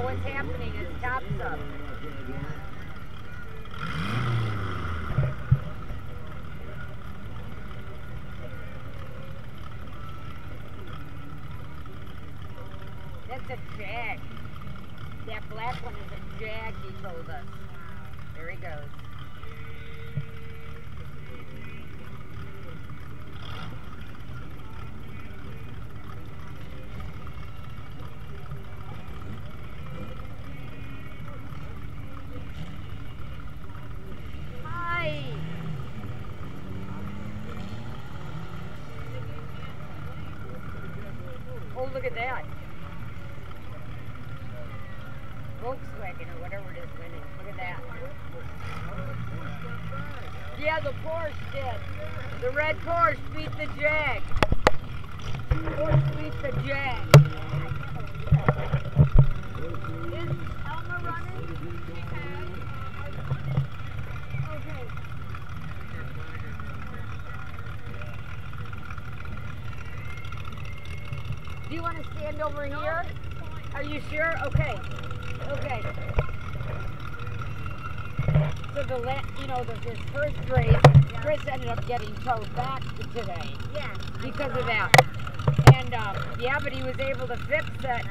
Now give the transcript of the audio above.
What's happening is top's up. That's a jag. That black one is a jag, he told us. There he goes. Oh, look at that. Volkswagen or whatever it is winning. Look at that. Yeah, the Porsche did. The red Porsche beat the Jag. Porsche beat the Jag. Is Elma running? Okay. Do you want to stand over here? Are you sure? Okay. Okay. So his first race, Chris ended up getting towed back today. Yeah. Because of that. And yeah, but he was able to fix it.